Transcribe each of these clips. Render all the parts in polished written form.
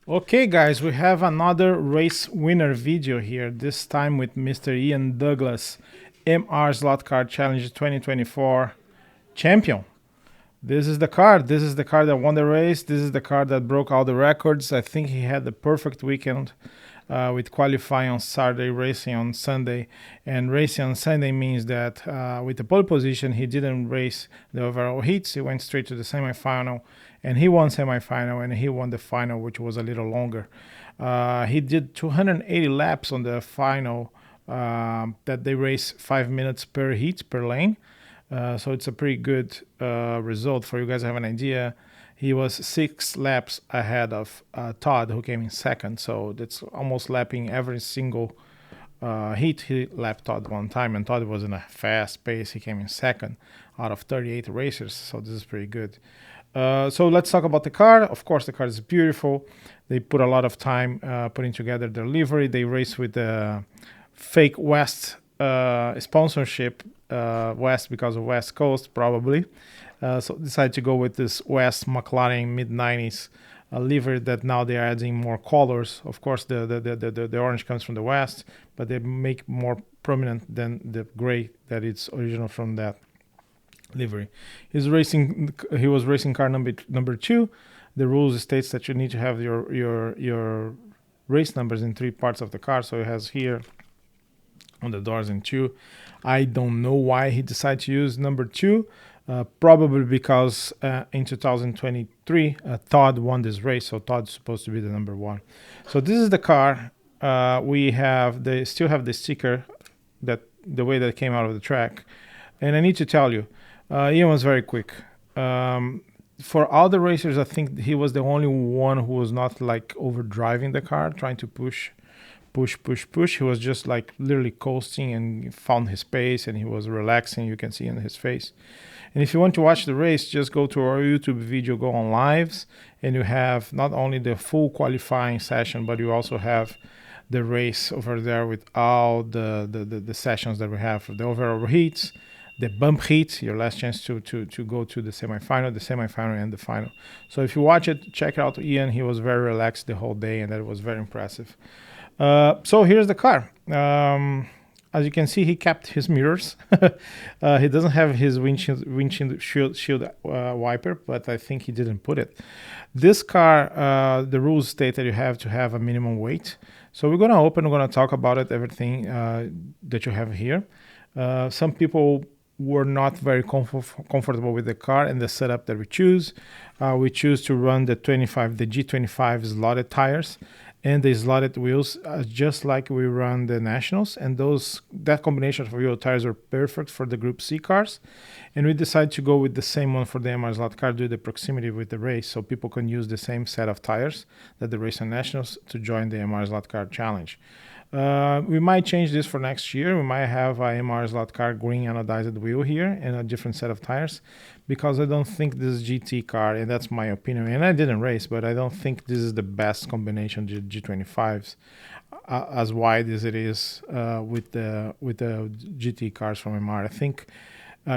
Okay, guys, we have another race winner video here, this time with Mr. Ian Douglas, MR Slotcar Challenge 2024 champion. This is the car. This is the car that won the race. This is the car that broke all the records. I think he had the perfect weekend with qualifying on Saturday, racing on Sunday. And racing on Sunday means that with the pole position, he didn't race the overall heats. He went straight to the semifinal, and he won semifinal, and he won the final, which was a little longer. He did 280 laps on the final that they race 5 minutes per heat per lane. So it's a pretty good result. For you guys to have an idea, he was 6 laps ahead of Todd, who came in second. So that's almost lapping every single heat. He lapped Todd one time, and Todd was in a fast pace. He came in second out of 38 racers. So this is pretty good. So let's talk about the car. Of course, the car is beautiful. They put a lot of time putting together their livery. They race with the fake West sponsorship, West because of West Coast probably. So decided to go with this West McLaren mid 90s livery that now they are adding more colors. Of course, the orange comes from the West, but they make more prominent than the gray that it's original from that livery. He was racing car number 2. The rules states that you need to have your race numbers in 3 parts of the car. So it has here on the doors in 2. I don't know why he decided to use number 2. Probably because in 2023 Todd won this race, so Todd's supposed to be the number 1. So this is the car. They still have the sticker that the way that came out of the track, and I need to tell you, Ian was very quick. For all the racers, I think he was the only one who was not like overdriving the car, trying to push. He was just like literally coasting and found his pace, and he was relaxing. You can see in his face. And if you want to watch the race, just go to our YouTube video, go on lives, and you have not only the full qualifying session, but you also have the race over there with all the sessions that we have for the overall heats, the bump heat, your last chance to go to the semifinal, and the final. So if you watch it, check out Ian. He was very relaxed the whole day, and that was very impressive. So here's the car. As you can see, he kept his mirrors. He doesn't have his windshield shield wiper, but I think he didn't put it. This car, the rules state that you have to have a minimum weight. So we're gonna open. We're gonna talk about it, everything that you have here. Some people were not very comfortable with the car and the setup that we choose. We choose to run the G25 slotted tires and the slotted wheels, just like we run the Nationals. And that combination of wheel tires are perfect for the Group C cars. And we decided to go with the same one for the MR Slotcar due to the proximity with the race, so people can use the same set of tires that the race on Nationals to join the MR Slotcar challenge. We might change this for next year. We might have a MR Slotcar green anodized wheel here and a different set of tires, because I don't think this GT car, and that's my opinion, and I didn't race, but I don't think this is the best combination G25s as wide as it is with the GT cars from MR. I think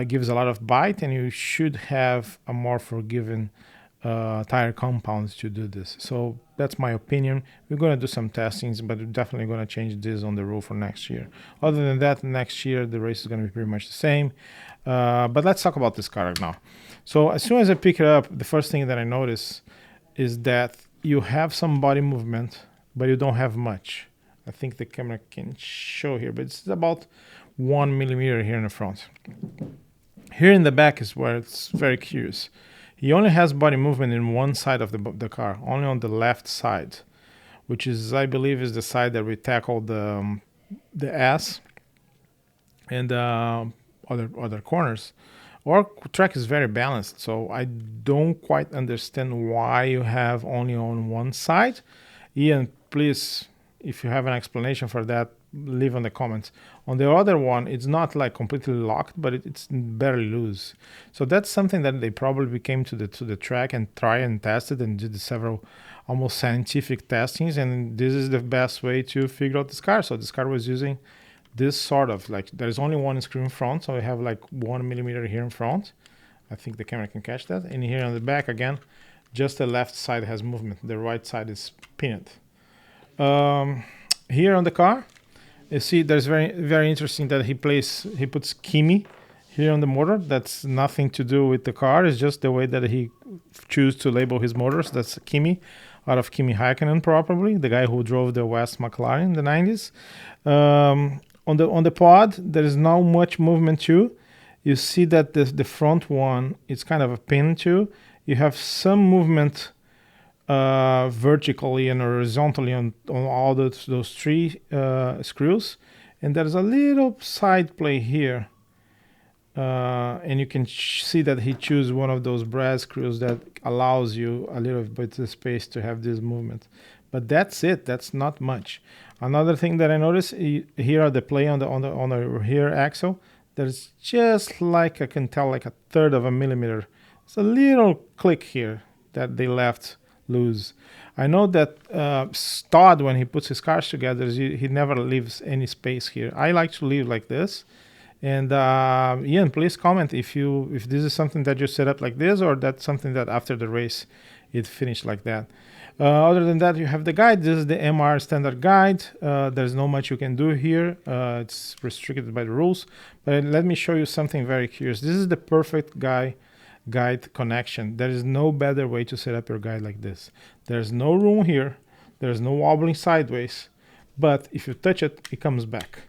gives a lot of bite, and you should have a more forgiving tire compounds to do this. So that's my opinion. We're going to do some testings, but we're definitely going to change this on the rule for next year. Other than that, next year the race is going to be pretty much the same. But let's talk about this car now. So as soon as I pick it up, the first thing that I notice is that you have some body movement, but you don't have much. I think the camera can show here, but it's about 1 millimeter here in the front. Here in the back is where it's very curious. He only has body movement in one side of the car, only on the left side, which is, I believe, is the side that we tackled the S and other corners. Our track is very balanced, so I don't quite understand why you have only on one side. Ian, please, if you have an explanation for that, leave in the comments. On the other one, it's not like completely locked, but it's barely loose. So that's something that they probably came to the track and try and tested and did several almost scientific testings, and this is the best way to figure out this car. So this car was using this sort of like, there's only one screw in front, so we have like 1 millimeter here in front. I think the camera can catch that. And here on the back again, Just the left side has movement. The right side is pinned. Here on the car, you see there's very interesting that he puts Kimi here on the motor. That's nothing to do with the car. It's just the way that he choose to label his motors. That's Kimi, out of Kimi Häkkinen, probably the guy who drove the West McLaren in the 90s. On the pod, there is not much movement too. You see that the front one is kind of a pin too. You have some movement vertically and horizontally on all those three screws, and there's a little side play here, and you can see that he chose one of those brass screws that allows you a little bit of space to have this movement. But that's it. That's not much. Another thing that I noticed here are the play on the rear axle. There's just like I can tell like a third of a millimeter. It's a little click here that they left loose. I know that Todd, when he puts his cars together, he never leaves any space here. I like to leave like this. And Ian, please comment if this is something that you set up like this, or that's something that after the race it finished like that. Other than that, you have the guide. This is the MR standard guide. There's not much you can do here. It's restricted by the rules. But let me show you something very curious. This is the perfect guide connection. There is no better way to set up your guide like this. There's no room here. There's no wobbling sideways. But if you touch it, it comes back.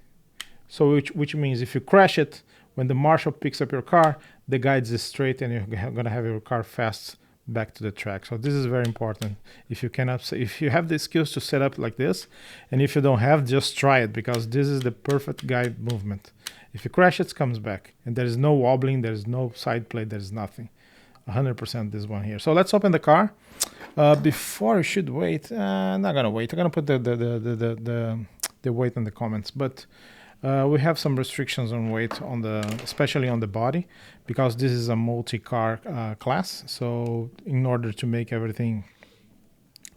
So which means if you crash it, when the marshal picks up your car, the guide is straight and you're going to have your car fast back to the track. So this is very important. If you have the skills to set up like this, and if you don't have, just try it, because this is the perfect guide movement. If you crash it comes back, and there is no wobbling, there is no side plate, there is nothing. 100% this one here. So let's open the car. Before I should wait, I'm not gonna wait. I'm gonna put the weight in the comments, but we have some restrictions on weight especially on the body, because this is a multi-car class. So in order to make everything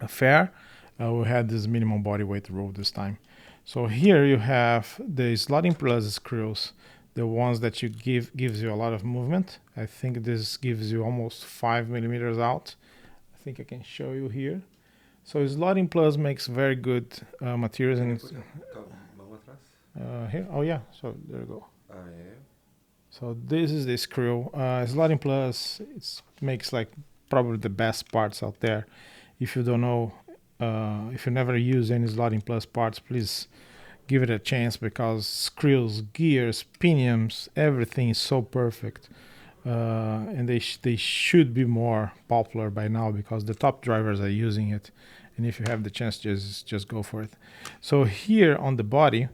fair, we had this minimum body weight rule this time. So here you have the slotting plus screws, the ones that gives you a lot of movement. I think this gives you almost 5 millimeters out. I think I can show you here. So slotting plus makes very good materials. And here, oh yeah, so there you go. Yeah. So this is the screw. Slotting plus, it makes like probably the best parts out there. If you don't know, if you never use any slotting plus parts, please give it a chance, because screws, gears, pinions, everything is so perfect. And they should be more popular by now, because the top drivers are using it. And if you have the chance, just go for it. So here on the body,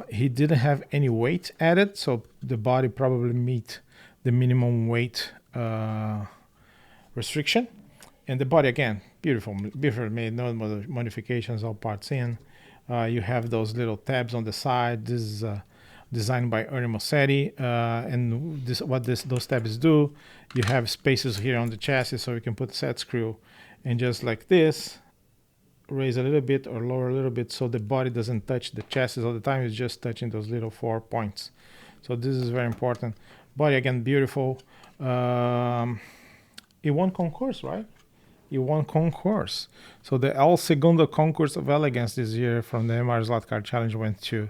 he didn't have any weight added, so the body probably meet the minimum weight restriction. And the body, again, beautiful made, no modifications, all parts in. You have those little tabs on the side. This is designed by Ernie Mossetti, and those tabs do. You have spaces here on the chassis, so you can put set screw, and just like this, raise a little bit or lower a little bit, so the body doesn't touch the chassis all the time. It's just touching those little 4 points. So this is very important. Body, again, beautiful. It won concourse, right? It won concourse. So the El Segundo Concourse of Elegance this year from the MR Slotcar Challenge went to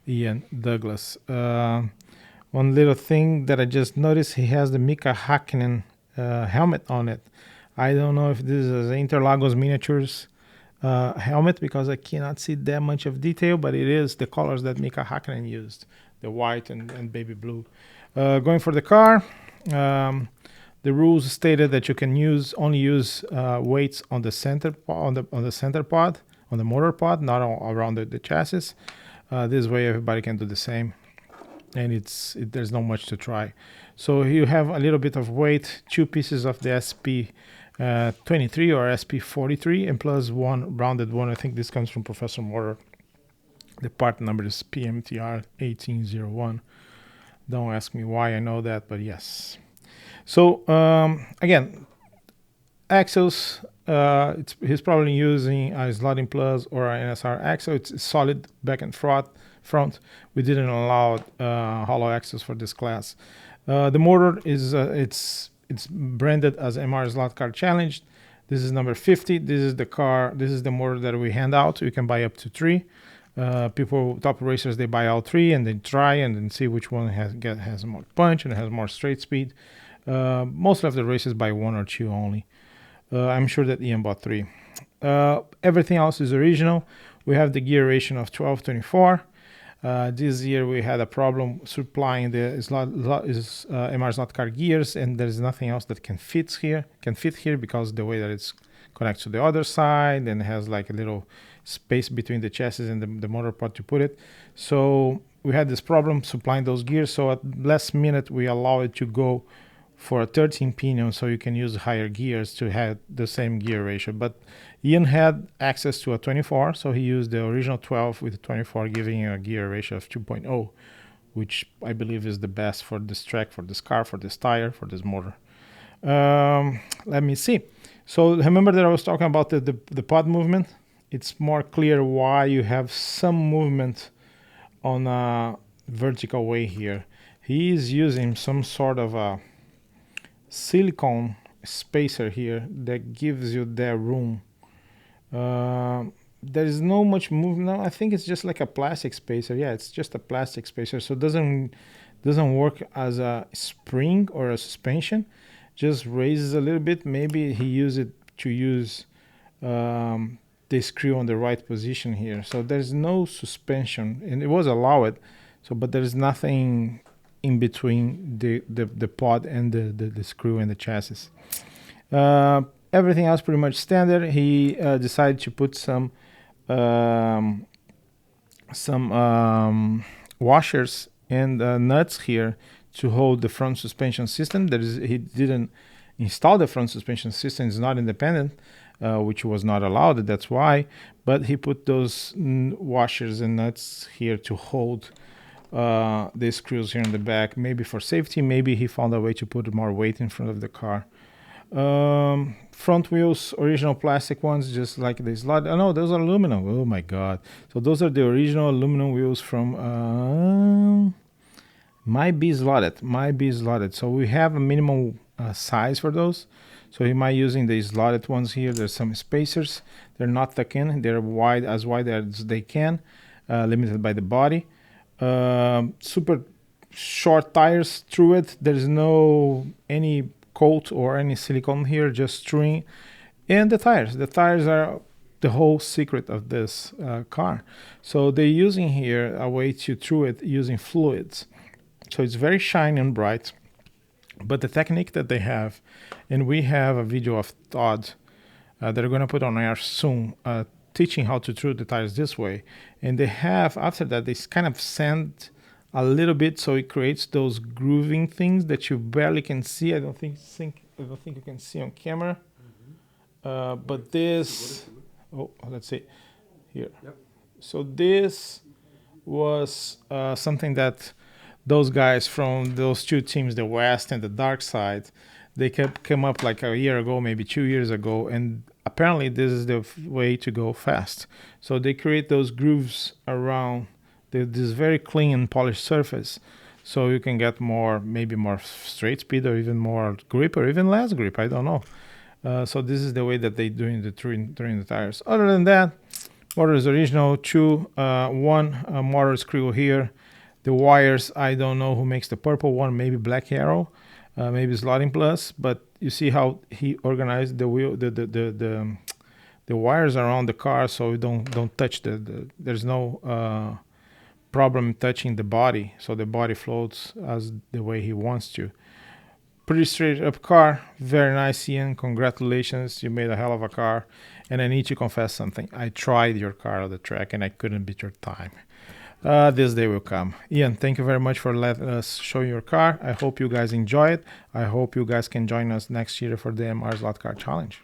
Ian Douglas. One little thing that I just noticed, he has the Mika Häkkinen helmet on it. I don't know if this is Interlagos Miniatures helmet, because I cannot see that much of detail, but it is the colors that Mika Häkkinen used, the white and baby blue. Going for the car, the rules stated that you can only use weights on the center on the center pod, on the motor pod, not around the chassis. This way everybody can do the same, and there's not much to try. So you have a little bit of weight, 2 pieces of the SP 23 or SP 43, and plus one rounded one. I think this comes from Professor Motor. The part number is PMTR 1801. Don't ask me why I know that, but yes. So again, axles, he's probably using a slotting plus or an NSR axle. It's solid back and front. We didn't allow hollow axles for this class. The motor is it it's branded as MR Slotcar Challenge. This is number 50. This is the car. This is the motor that we hand out. You can buy up to 3. People, top racers, they buy all 3 and they try and then see which one has more punch and has more straight speed. Most of the races buy 1 or 2 only. I'm sure that Ian bought 3. Everything else is original. We have the gear ratio of 12-24. This year we had a problem supplying the MR Slotcar gears, and there's nothing else that can fit here because the way that it's connected to the other side and has like a little space between the chassis and the motor part to put it. So we had this problem supplying those gears. So at last minute we allow it to go for a 13 pinion, so you can use higher gears to have the same gear ratio. But Ian had access to a 24, so he used the original 12 with 24, giving you a gear ratio of 2.0, which I believe is the best for this track, for this car, for this tire, for this motor. Let me see. So remember that I was talking about the pod movement? It's more clear why you have some movement on a vertical way here. He is using some sort of a silicone spacer here that gives you that room. There is no much movement. No, I think it's just like a plastic spacer. Yeah, it's just a plastic spacer, so it doesn't work as a spring or a suspension. Just raises a little bit. Maybe he used it to use the screw on the right position here. So there's no suspension, and it was allowed. So, but there's nothing in between the pod and the screw and the chassis. Everything else pretty much standard. He decided to put some washers and nuts here to hold the front suspension system. He didn't install the front suspension system. It's not independent, which was not allowed. That's why. But he put those washers and nuts here to hold the screws here in the back, maybe for safety. Maybe he found a way to put more weight in front of the car. Front wheels, original plastic ones, just like the slot. Oh no, those are aluminum. Oh my god. So those are the original aluminum wheels from might be slotted. So we have a minimum size for those. So he might using the slotted ones here. There's some spacers. They're not tucked in. They're wide as they can, limited by the body. Super short tires through it. There's no any coat or any silicone here, just string. And the tires are the whole secret of this car. So they're using here a way to through it using fluids. So it's very shiny and bright. But the technique that they have, and we have a video of Todd that are going to put on air soon, teaching how to through the tires this way. And they have, after that, they kind of sand a little bit, so it creates those grooving things that you barely can see. I don't think you can see on camera. But this, let's see here. Yep. So this was something that those guys from those two teams, the West and the Dark Side, they came up like a year ago, maybe 2 years ago, and apparently this is the way to go fast. So they create those grooves around this very clean and polished surface, so you can get maybe more straight speed or even more grip or even less grip. I don't know. So this is the way that they doing the tires. Other than that, motor is original. One motor screw here. The wires, I don't know who makes the purple one. Maybe Black Arrow, maybe Slotting Plus. But you see how he organized the wheel, the wires around the car, so you don't touch there's no problem touching the body, so the body floats as the way he wants to. Pretty straight up car, very nice, Ian. Congratulations, you made a hell of a car. And I need to confess something. I tried your car at the track and I couldn't beat your time. This day will come. Ian, thank you very much for letting us show your car. I hope you guys enjoy it. I hope you guys can join us next year for the MR Slotcar Challenge.